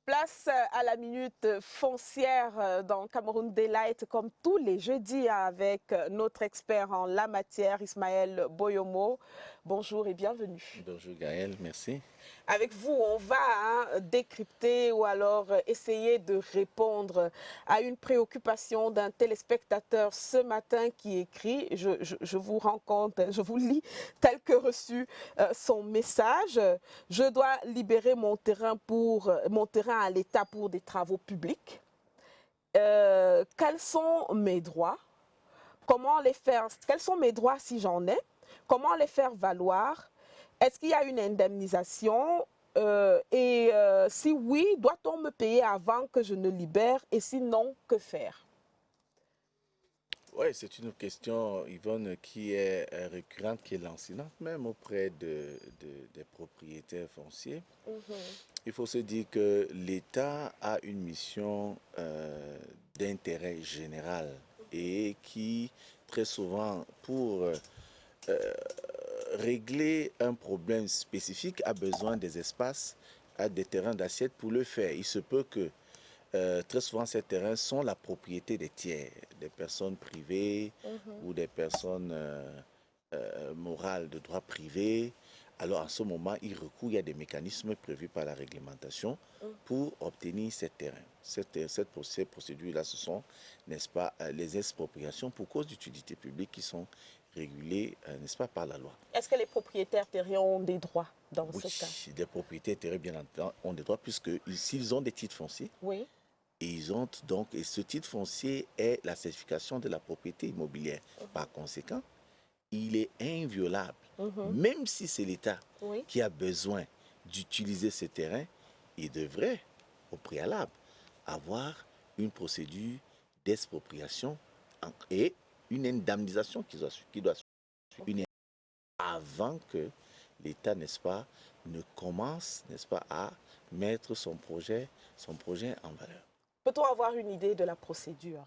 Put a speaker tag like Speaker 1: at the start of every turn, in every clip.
Speaker 1: Place à la minute foncière dans Cameroun Daylight, comme tous les jeudis, avec notre expert en la matière, Ismaël Boyomo. Bonjour et bienvenue.
Speaker 2: Bonjour Gaël, merci.
Speaker 1: Avec vous, on va décrypter ou alors essayer de répondre à une préoccupation d'un téléspectateur ce matin qui écrit, je vous rends compte, je vous lis tel que reçu son message. Je dois libérer mon terrain à l'État pour des travaux publics. Quels sont mes droits? Comment les faire? Quels sont mes droits si j'en ai? Comment les faire valoir? Est-ce qu'il y a une indemnisation? Si oui, doit-on me payer avant que je ne libère? Et sinon, que faire?
Speaker 2: Oui, c'est une question, Yvonne, qui est récurrente, qui est lancinante, même auprès des propriétaires fonciers. Il faut se dire que l'État a une mission d'intérêt général et qui, très souvent, pour régler un problème spécifique, a besoin des espaces, a des terrains d'assiette pour le faire. Il se peut que très souvent, ces terrains sont la propriété des tiers, des personnes privées ou des personnes morales de droit privé. Alors, en ce moment, il y a des mécanismes prévus par la réglementation pour obtenir ces terrains. Ces procédures-là, ce sont, n'est-ce pas, les expropriations pour cause d'utilité publique qui sont régulées, n'est-ce pas, par la loi.
Speaker 1: Est-ce que les propriétaires terriens ont des droits dans
Speaker 2: Oui,
Speaker 1: ce cas?
Speaker 2: des propriétaires terriens, bien entendu, ont des droits puisque s'ils ont des titres fonciers,
Speaker 1: Oui.
Speaker 2: et et ce titre foncier est la certification de la propriété immobilière. Par conséquent, il est inviolable. Même si c'est l'État
Speaker 1: Oui.
Speaker 2: qui a besoin d'utiliser ce terrain, il devrait, au préalable, avoir une procédure d'expropriation et une indemnisation qui doit suivre avant que l'État, n'est-ce pas, ne commence, n'est-ce pas, à mettre son projet en valeur.
Speaker 1: Peut-on avoir une idée de la procédure?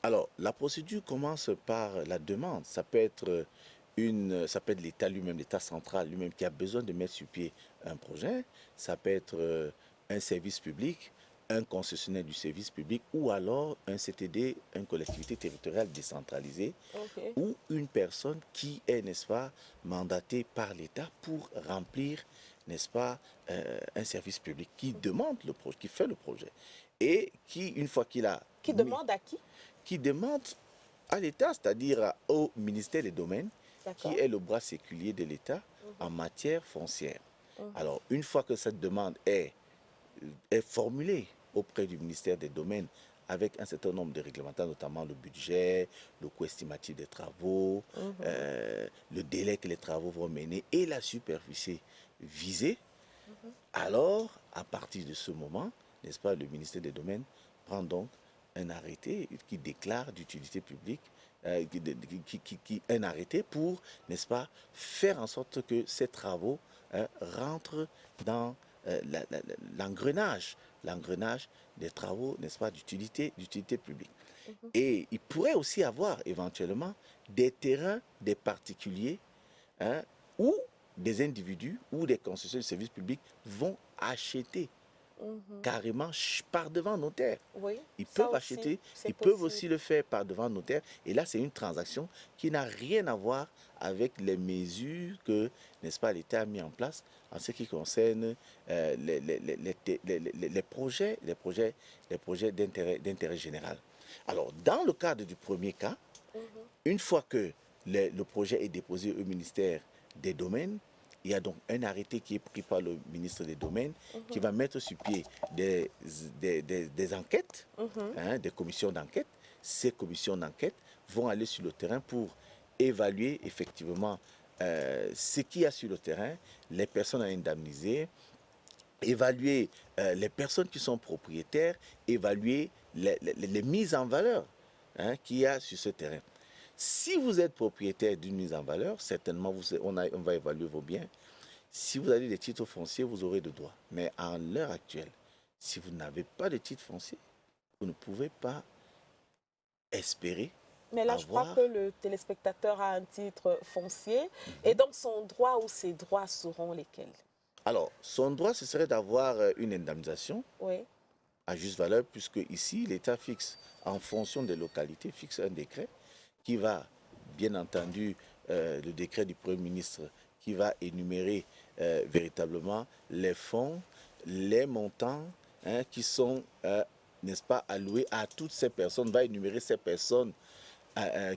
Speaker 2: Alors, la procédure commence par la demande. Ça peut être l'État lui-même, l'État central lui-même qui a besoin de mettre sur pied un projet. Ça peut être un service public, un concessionnaire du service public ou alors un CTD, une collectivité territoriale décentralisée
Speaker 1: Ok.
Speaker 2: ou une personne qui est, n'est-ce pas, mandatée par l'État pour remplir, n'est-ce pas, un service public qui demande le projet, qui fait le projet et qui, une fois qu'il a
Speaker 1: Qui
Speaker 2: mis
Speaker 1: demande à qui?
Speaker 2: qui demande à l'État, c'est-à-dire au ministère des Domaines, qui
Speaker 1: D'accord.
Speaker 2: est le bras séculier de l'État en matière foncière. Alors, une fois que cette demande est formulée auprès du ministère des Domaines avec un certain nombre de réglementations, notamment le budget, le coût estimatif des travaux, le délai que les travaux vont mener et la superficie visée, alors, à partir de ce moment, n'est-ce pas, le ministère des Domaines prend donc un arrêté qui déclare d'utilité publique, un arrêté pour, n'est-ce pas, faire en sorte que ces travaux rentrent dans l'engrenage des travaux, n'est-ce pas, d'utilité publique. Et il pourrait aussi avoir éventuellement des terrains des particuliers, hein, où des individus ou des concessions de services publics vont acheter carrément par devant notaire.
Speaker 1: Oui,
Speaker 2: Ils
Speaker 1: ça
Speaker 2: peuvent
Speaker 1: aussi,
Speaker 2: acheter,
Speaker 1: c'est
Speaker 2: ils peuvent
Speaker 1: possible.
Speaker 2: aussi le faire par devant notaire. Et là, c'est une transaction qui n'a rien à voir avec les mesures que, n'est-ce pas, l'État a mis en place en ce qui concerne les projets d'intérêt général. Alors, dans le cadre du premier cas, une fois que le projet est déposé au ministère des Domaines, il y a donc un arrêté qui est pris par le ministre des Domaines qui va mettre sur pied des enquêtes, des commissions d'enquête. Ces commissions d'enquête vont aller sur le terrain pour évaluer effectivement ce qu'il y a sur le terrain, les personnes à indemniser, évaluer les personnes qui sont propriétaires, évaluer les mises en valeur qu'il y a sur ce terrain. Si vous êtes propriétaire d'une mise en valeur, certainement on va évaluer vos biens. Si vous avez des titres fonciers, vous aurez de droits. Mais à l'heure actuelle, si vous n'avez pas de titre foncier, vous ne pouvez pas espérer
Speaker 1: Mais là, je crois
Speaker 2: avoir.
Speaker 1: que le téléspectateur a un titre foncier. Et donc, son droit ou ses droits seront lesquels?
Speaker 2: Alors, son droit, ce serait d'avoir une indemnisation
Speaker 1: Oui.
Speaker 2: à juste valeur, puisque ici, l'État fixe, en fonction des localités, fixe un décret qui va, bien entendu, le décret du Premier ministre qui va énumérer véritablement les fonds, les montants qui sont, n'est-ce pas, alloués à toutes ces personnes, va énumérer ces personnes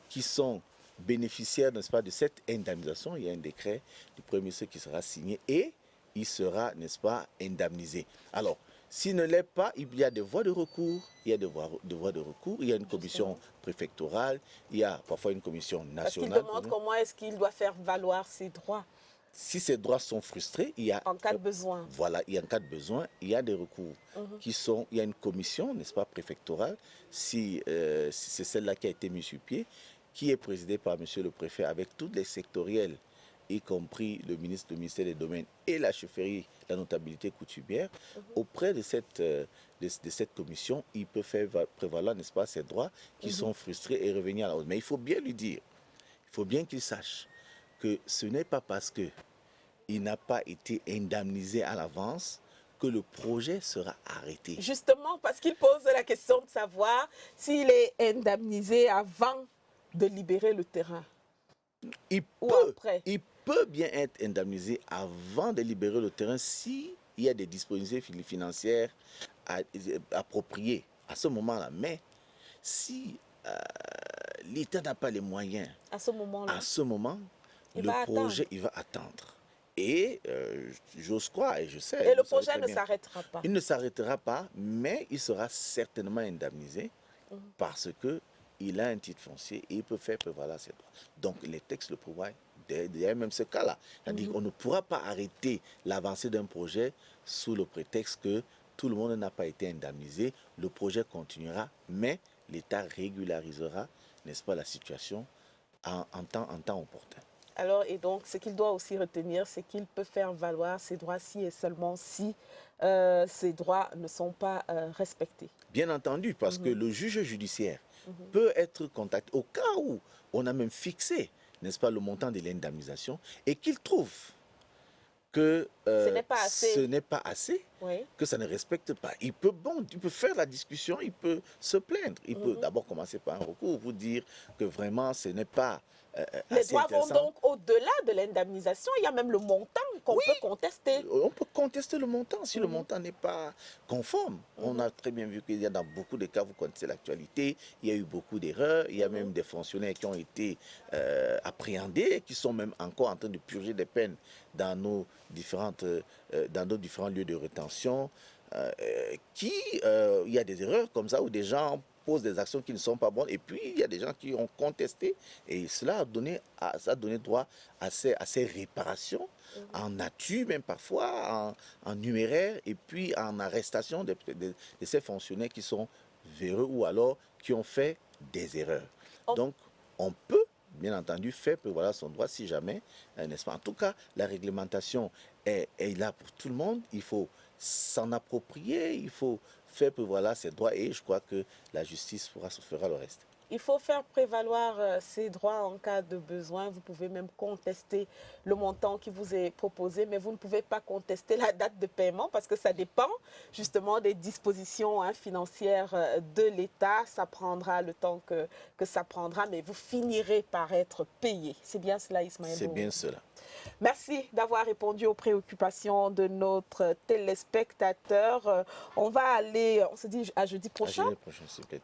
Speaker 2: qui sont bénéficiaires, n'est-ce pas, de cette indemnisation. Il y a un décret du Premier ministre qui sera signé et il sera, n'est-ce pas, indemnisé. Alors, s'il ne l'est pas, il y a des voies de recours, il y a des voies de recours, il y a une commission préfectorale, il y a parfois une commission
Speaker 1: Parce qu'il
Speaker 2: nationale.
Speaker 1: demande comment est-ce qu'il doit faire valoir ses droits.
Speaker 2: Si ces droits sont frustrés, il y a...
Speaker 1: En cas de besoin.
Speaker 2: Voilà, il y a un cas de besoin, il y a des recours qui sont... Il y a une commission, n'est-ce pas, préfectorale, si c'est celle-là qui a été mise sur pied, qui est présidée par monsieur le préfet avec tous les sectoriels, y compris le ministère des Domaines et la chefferie, la notabilité coutumière. Auprès de cette commission, il peut faire prévaloir, n'est-ce pas, ses droits qui sont frustrés et revenir à la hausse. Mais il faut bien lui dire, il faut bien qu'il sache que ce n'est pas parce que il n'a pas été indemnisé à l'avance que le projet sera arrêté.
Speaker 1: Justement, parce qu'il pose la question de savoir s'il est indemnisé avant de libérer le terrain.
Speaker 2: Il peut bien être indemnisé avant de libérer le terrain s'il y a des disponibilités financières appropriées à ce moment-là. Mais si l'État n'a pas les moyens,
Speaker 1: à ce moment,
Speaker 2: le projet, il va attendre. Et j'ose croire, et je sais...
Speaker 1: Et le projet ne s'arrêtera pas.
Speaker 2: Il ne s'arrêtera pas, mais il sera certainement indemnisé parce qu'il a un titre foncier et il peut faire prévaloir ses droits. Donc les textes le prévoient, derrière même ce cas-là. C'est-à-dire qu'on ne pourra pas arrêter l'avancée d'un projet sous le prétexte que tout le monde n'a pas été indemnisé. Le projet continuera, mais l'État régularisera, n'est-ce pas, la situation en temps opportun.
Speaker 1: Alors, et donc, ce qu'il doit aussi retenir, c'est qu'il peut faire valoir ses droits si et seulement si ces droits ne sont pas respectés.
Speaker 2: Bien entendu, parce que le juge judiciaire peut être contacté au cas où on a même fixé, n'est-ce pas, le montant de l'indemnisation et qu'il trouve que ce n'est pas assez, que ça ne respecte pas. Il peut faire la discussion, il peut se plaindre. Il peut d'abord commencer par un recours, vous dire que vraiment ce n'est pas
Speaker 1: les droits vont donc au-delà de l'indemnisation. Il y a même le montant qu'on peut contester.
Speaker 2: On peut contester le montant si le montant n'est pas conforme. On a très bien vu qu'il y a dans beaucoup de cas, vous connaissez l'actualité, il y a eu beaucoup d'erreurs, il y a même des fonctionnaires qui ont été appréhendés, qui sont même encore en train de purger des peines dans nos différents lieux de rétention. Il y a des erreurs comme ça où des gens posent des actions qui ne sont pas bonnes et puis il y a des gens qui ont contesté et cela a donné droit à ces réparations en nature même parfois, en numéraire et puis en arrestation de ces fonctionnaires qui sont véreux ou alors qui ont fait des erreurs. Donc on peut bien entendu faire prévaloir son droit si jamais, n'est-ce pas? En tout cas, la réglementation est là pour tout le monde. Il faut s'en approprier, il faut faire prévaloir ses droits et je crois que la justice fera le reste.
Speaker 1: Il faut faire prévaloir ses droits en cas de besoin. Vous pouvez même contester le montant qui vous est proposé, mais vous ne pouvez pas contester la date de paiement parce que ça dépend justement des dispositions financières de l'État. Ça prendra le temps que ça prendra, mais vous finirez par être payé. C'est bien cela, Ismaël?
Speaker 2: C'est bien cela.
Speaker 1: Merci d'avoir répondu aux préoccupations de notre téléspectateur. On va aller, on se dit à jeudi prochain.
Speaker 2: À jeudi prochain, s'il vous plaît.